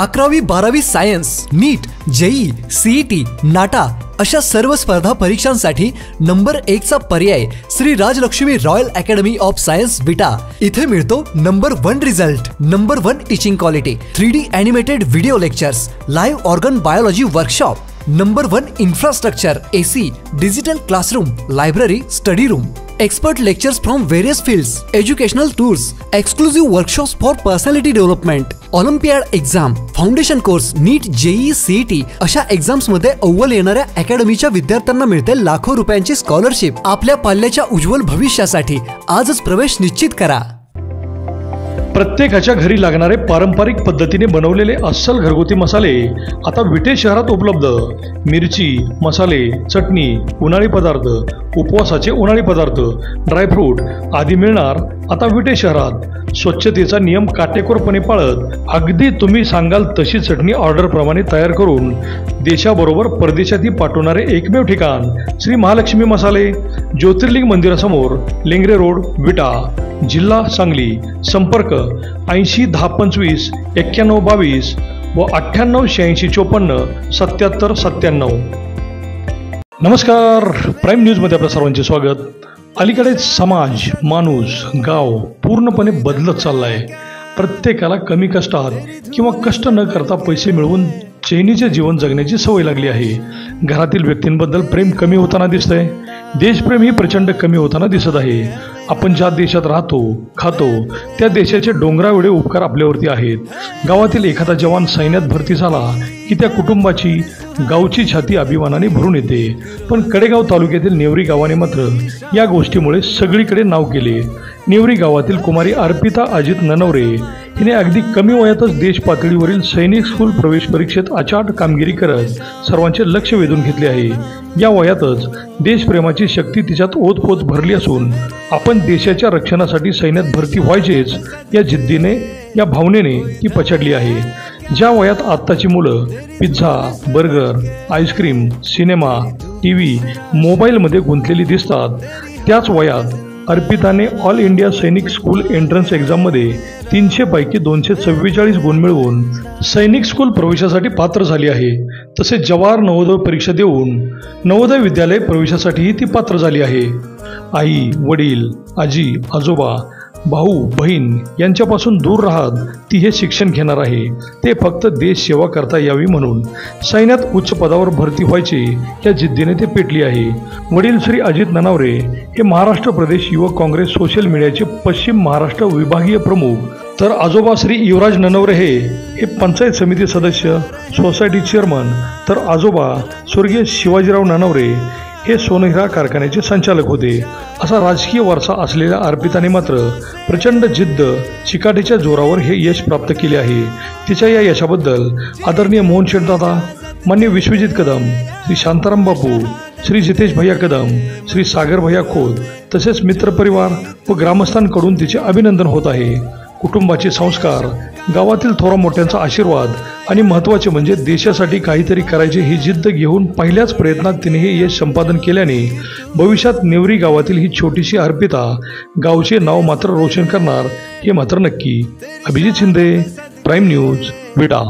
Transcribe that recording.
11वी 12वी science, NEET, JEE, CET, NATA अशा सर्व स्पर्धा परीक्षांसाठी नंबर 1 चा पर्याय Shri Rajlakshmi royal academy of science Vita. इथे मिळतो number 1 result, number 1 teaching quality, 3D animated video lectures, live organ biology workshop, number 1 infrastructure, AC, digital classroom, library, study room, expert lectures from various fields, educational tours, exclusive workshops for personality development, Olympiad exam, foundation course, NEET, JEE, CET अशा एक्झाम्स मध्ये अव्वल येणाऱ्या अकॅडमीच्या विद्यार्थ्यांना मिळते लाखो रुपयांची scholarship. आपल्या पाल्याच्या उज्ज्वल भविष्यासाठी आजच प्रवेश निश्चित करा। प्रत्येकाच्या घरी लागणारे पारंपरिक पद्धतीने बनवलेले अस्सल घरगुती मसाले आता विटे शहरात उपलब्ध। मिरची, मसाले, चटणी, उन्हाळी पदार्थ, उपवासाचे उन्हाळी पदार्थ, ड्रायफ्रूट आदी मिळणार आता विटे शहरात। स्वच्छतेचा नियम काटेकोरपणे पाळत अगदी तुम्ही सांगाल तशी चटणी ऑर्डर प्रमाणे तयार करून देशाबरोबर परदेशातही पाठवणारे एकमेव ठिकाण श्री महालक्ष्मी मसाले, ज्योतिर्लिंग मंदिरासमोर, लेंगरे रोड, विटा, जिल्हा सांगली। संपर्क 80 10 25 91 22 व 98 86 54 77 97। नमस्कार, प्राईम न्यूजमध्ये आपल्या सर्वांचे स्वागत। अलीकडेच समाज, माणूस, गाव पूर्णपणे बदलत चाललाय। प्रत्येकाला कमी कष्टात किंवा कष्ट न करता पैसे मिळवून चैनीचे जीवन जगण्याची सवय लागली आहे। घरातील व्यक्तींबद्दल प्रेम कमी होताना दिसतंय, देशप्रेम ही प्रचंड कमी होताना दिसत आहे। आपण ज्या देशात राहतो, खातो त्या देशाचे डोंगरावेढे उपकार आपल्यावरती आहेत। गावातील एखादा जवान सैन्यात भरती झाला की त्या कुटुंबाची, गावची छाती अभिमानाने भरून येते। पण कडेगाव तालुक्यातील नेवरी गावाने मात्र या गोष्टीमुळे सगळीकडे नाव केले। नेवरी गावातील कुमारी अर्पिता अजित ननवरे हिने अगदी कमी वयातच देश पातळीवरील सैनिक स्कूल प्रवेश परीक्षेत अचाट कामगिरी करत सर्वांचे लक्ष वेधून घेतले आहे। या वयातच देशप्रेमाची शक्ती तिच्यात ओतपोत भरली असून आपण देशाच्या रक्षणासाठी सैन्यात भरती व्हायचेच या जिद्दीने, या भावनेने ती पछाडली आहे। ज्या वयात आत्ताची मुलं pizza, burger, ice cream, cinema, TV, मोबाईलमध्ये गुंतलेली दिसतात, त्याच वयात अर्पिताने ऑल इंडिया सैनिक स्कूल एंट्रन्स एक्झाममध्ये 300 पैकी 244 गुण मिळवून सैनिक स्कूल प्रवेशासाठी पात्र झाली आहे। तसेच जवाहर नवोदय परीक्षा देऊन नवोदय विद्यालय प्रवेशासाठीही ती पात्र झाली आहे। आई, वडील, आजी, आजोबा, भाऊ, बहीण यांच्यापासून दूर राहत ती हे शिक्षण घेणार आहे, ते फक्त देश सेवा करता यावी म्हणून। सैन्यात उच्च पदावर भरती व्हायचे या जिद्दीने ते पेटली आहे। वडील श्री अजित ननवरे हे महाराष्ट्र प्रदेश युवक काँग्रेस सोशल मीडियाचे पश्चिम महाराष्ट्र विभागीय प्रमुख, तर आजोबा श्री युवराज ननवरे हे पंचायत समिती सदस्य, सोसायटी चेअरमन, तर आजोबा स्वर्गीय शिवाजीराव ननवरे हे सोनहिरा कारखान्याचे संचालक होते। असा राजकीय वारसा असलेल्या अर्पिताने मात्र प्रचंड जिद्द, चिकाटीच्या जोरावर हे यश प्राप्त केले आहे। तिच्या या यशाबद्दल आदरणीय मोहन शेठदादा, मान्य विश्वजित कदम, श्री शांताराम बापू, श्री जितेश भैया कदम, श्री सागर भैया खोत तसेच मित्रपरिवार व ग्रामस्थांकडून तिचे अभिनंदन होत आहे। कुटुंबाचे संस्कार, गावातील थोरा मोठ्यांचा आशीर्वाद आणि महत्त्वाचे म्हणजे देशासाठी काहीतरी करायचे ही जिद्द घेऊन पहिल्याच प्रयत्नात तिने हे यश संपादन केल्याने भविष्यात नेवरी गावातील ही छोटीशी अर्पिता गावचे नाव मात्र रोशन करणार हे मात्र नक्की। अभिजित शिंदे, प्राईम न्यूज, विटा।